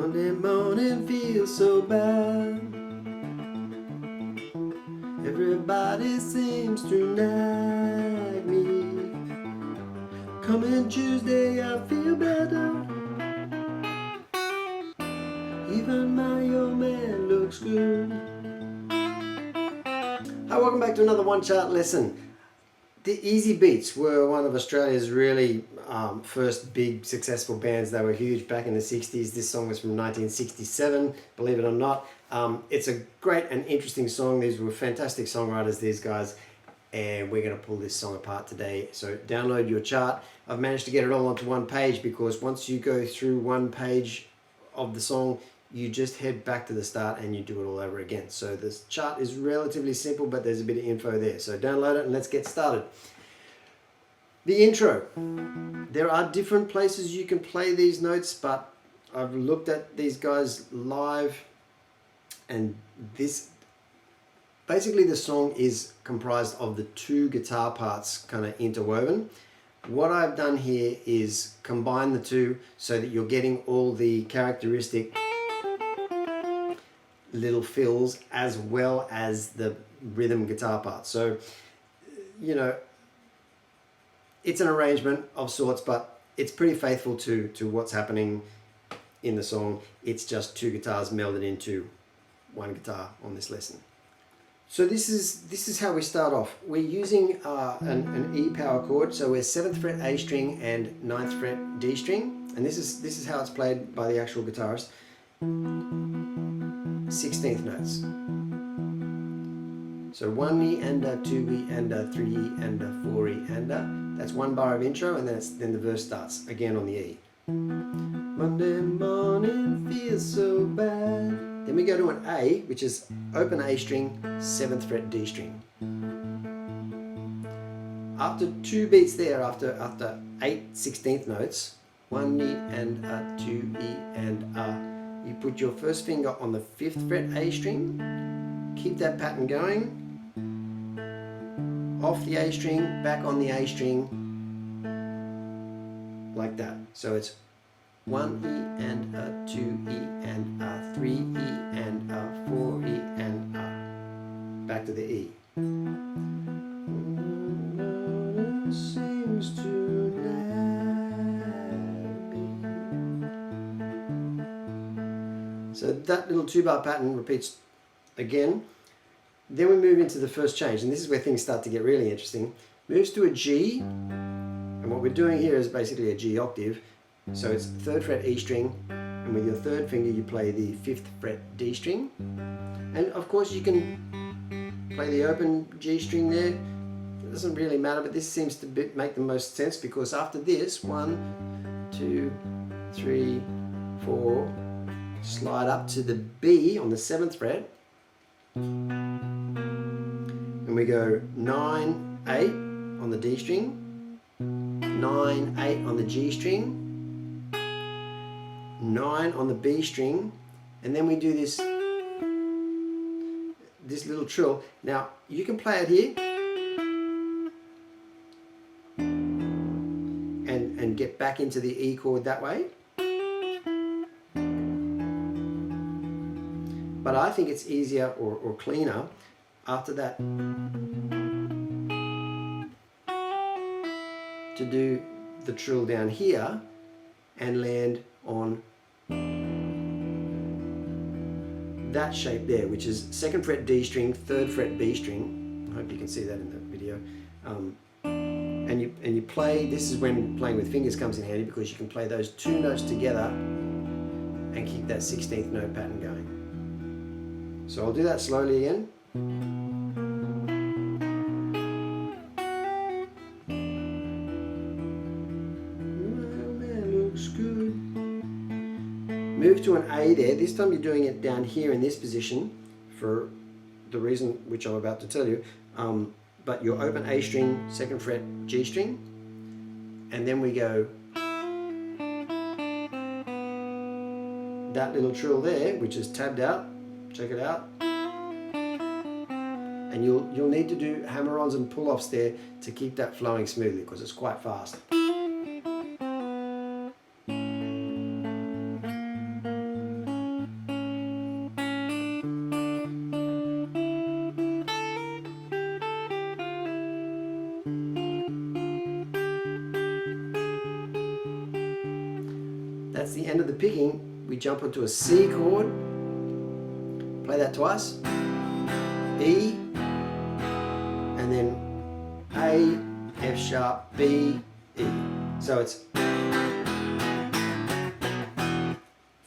Monday morning feels so bad. Everybody seems to nag me. Coming Tuesday I feel better. Even my old man looks good. Hi, welcome back to another One Chart lesson. The Easybeats were one of Australia's really first big successful bands. They were huge back in the 60s. This song was from 1967, believe it or not. It's a great and interesting song. These were fantastic songwriters, these guys, and we're going to pull this song apart today. So download your chart. I've managed to get it all onto one page because once you go through one page of the song, you just head back to the start and you do it all over again. So this chart is relatively simple, but there's a bit of info there. So download it and let's get started. The intro. There are different places you can play these notes, but I've looked at these guys live, and basically the song is comprised of the two guitar parts kind of interwoven. What I've done here is combine the two so that you're getting all the characteristic little fills as well as the rhythm guitar part. So, you know, it's an arrangement of sorts, but it's pretty faithful to what's happening in the song. It's just two guitars melded into one guitar on this lesson. So this is how we start off. We're using an E power chord. So we're 7th fret A string and 9th fret D string, and this is how it's played by the actual guitarist. 16th notes. So 1 E and a, 2 E and a, 3 E and a, 4 E and a. That's one bar of intro, and then the verse starts again on the E. Monday morning feels so bad. Then we go to an A, which is open A string, 7th fret D string. After 2 beats there, after 8 16th notes, 1 E and a, 2 E and a, you put your first finger on the 5th fret A string, keep that pattern going, off the A string, back on the A string, like that. So it's 1 E and a, 2 E and a, 3 E and a, 4 E and a, back to the E. Seems to So that little 2-bar pattern repeats again. Then we move into the first change, and this is where things start to get really interesting. Moves to a G, and what we're doing here is basically a G octave. So it's 3rd fret E string, and with your 3rd finger you play the 5th fret D string. And of course you can play the open G string there. It doesn't really matter, but this seems to make the most sense because after this, 1, 2, 3, 4, slide up to the B on the 7th fret, and we go 9, 8 on the D string, 9, 8 on the G string, 9 on the B string, and then we do this little trill. Now you can play it here and get back into the E chord that way. But I think it's easier or cleaner after that to do the trill down here and land on that shape there, which is 2nd fret D string, 3rd fret B string. I hope you can see that in the video. And you play, this is when playing with fingers comes in handy because you can play those 2 notes together and keep that 16th note pattern going. So I'll do that slowly again. Looks good. Move to an A there. This time you're doing it down here in this position for the reason which I'm about to tell you. But your open A string, 2nd fret G string, and then we go that little trill there, which is tabbed out. Check it out. And you'll need to do hammer-ons and pull-offs there to keep that flowing smoothly because it's quite fast. That's the end of the picking. We jump onto a C chord, play that twice, E, and then A, F sharp, B, E. So it's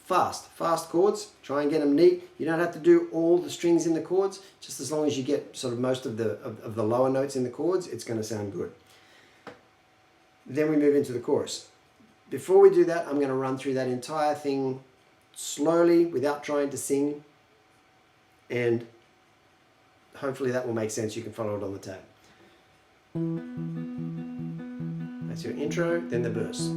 fast chords. Try and get them neat. You don't have to do all the strings in the chords, just as long as you get sort of most of the lower notes in the chords, it's going to sound good. Then we move into the chorus. Before we do that, I'm going to run through that entire thing slowly without trying to sing, and hopefully that will make sense. You can follow it on the tab. That's your intro, then the verse.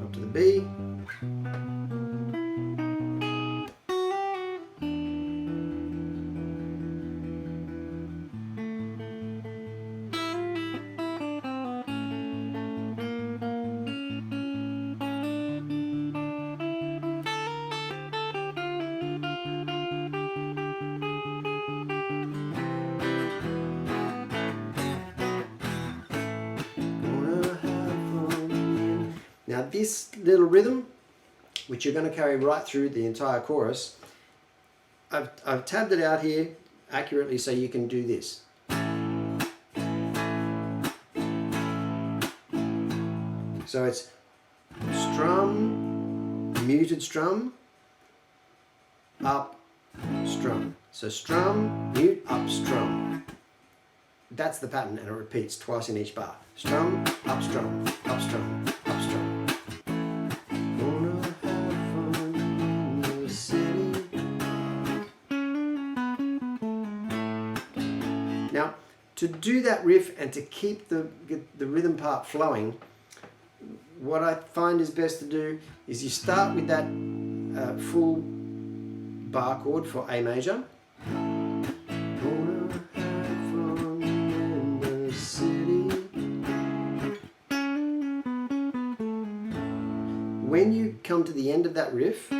Up to the B. Now this little rhythm, which you're going to carry right through the entire chorus, I've tabbed it out here accurately so you can do this. So it's strum, muted strum, up, strum. So strum, mute, up, strum. That's the pattern, and it repeats twice in each bar. Strum, up, strum, up, strum, up, strum. Now, to do that riff and to keep the rhythm part flowing, what I find is best to do is you start with that full bar chord for A major. When you come to the end of that riff,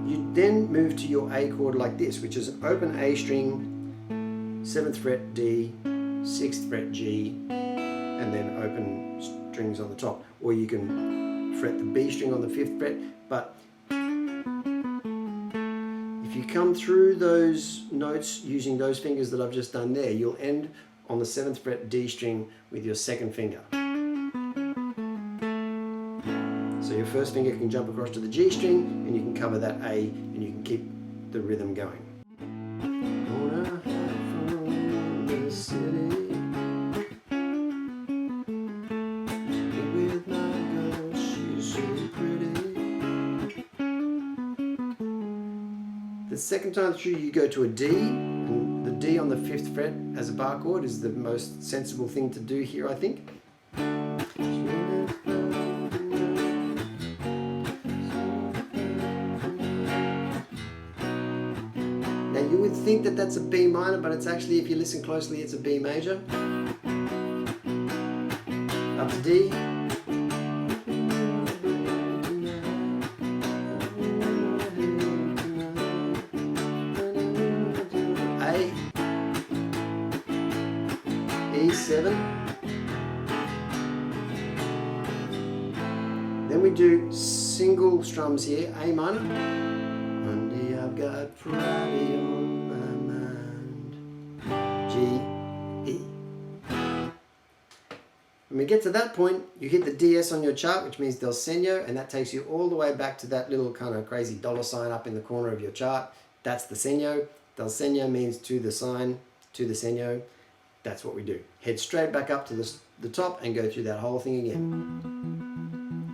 you then move to your A chord like this, which is an open A string, 7th fret D, 6th fret G, and then open strings on the top. Or you can fret the B string on the 5th fret, but if you come through those notes using those fingers that I've just done there, you'll end on the 7th fret D string with your 2nd finger. So your first finger can jump across to the G string, and you can cover that A, and you can keep the rhythm going. The second time through you go to a D, and the D on the 5th fret as a bar chord is the most sensible thing to do here, I think. Now you would think that that's a B minor, but it's actually, if you listen closely, it's a B major. Up to D. A. E7. Then we do single strums here, A minor. Monday I've got Friday on my mind. G, E. When we get to that point, you hit the DS on your chart, which means del segno, and that takes you all the way back to that little kind of crazy dollar sign up in the corner of your chart. That's the segno. Del segno means to the sign, to the segno. That's what we do. Head straight back up to the top and go through that whole thing again,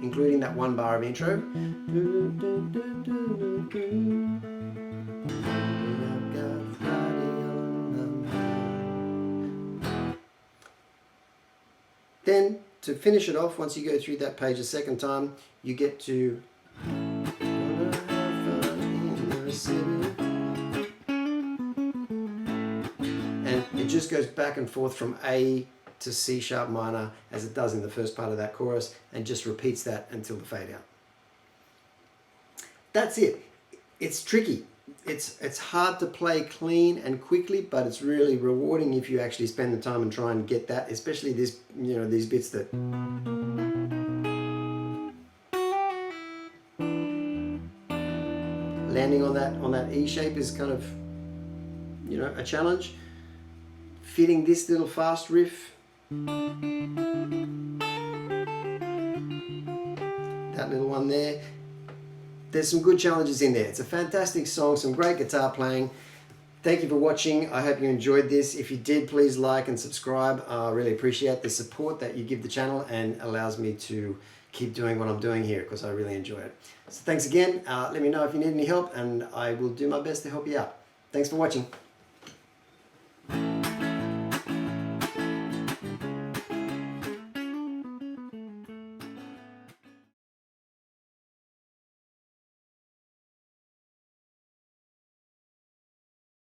including that one bar of intro. Then, to finish it off, once you go through that page a second time, you get to and it just goes back and forth from A to C sharp minor as it does in the first part of that chorus, and just repeats that until the fade out. That's it. It's tricky. It's hard to play clean and quickly, but it's really rewarding if you actually spend the time and try and get that, especially this, you know, these bits that landing on that E shape is kind of, you know, a challenge. Fitting this little fast riff, that little one there. There's some good challenges in there. It's a fantastic song, some great guitar playing. Thank you for watching. I hope you enjoyed this. If you did, please like and subscribe. I really appreciate the support that you give the channel and allows me to keep doing what I'm doing here because I really enjoy it. So thanks again. Let me know if you need any help and I will do my best to help you out. Thanks for watching.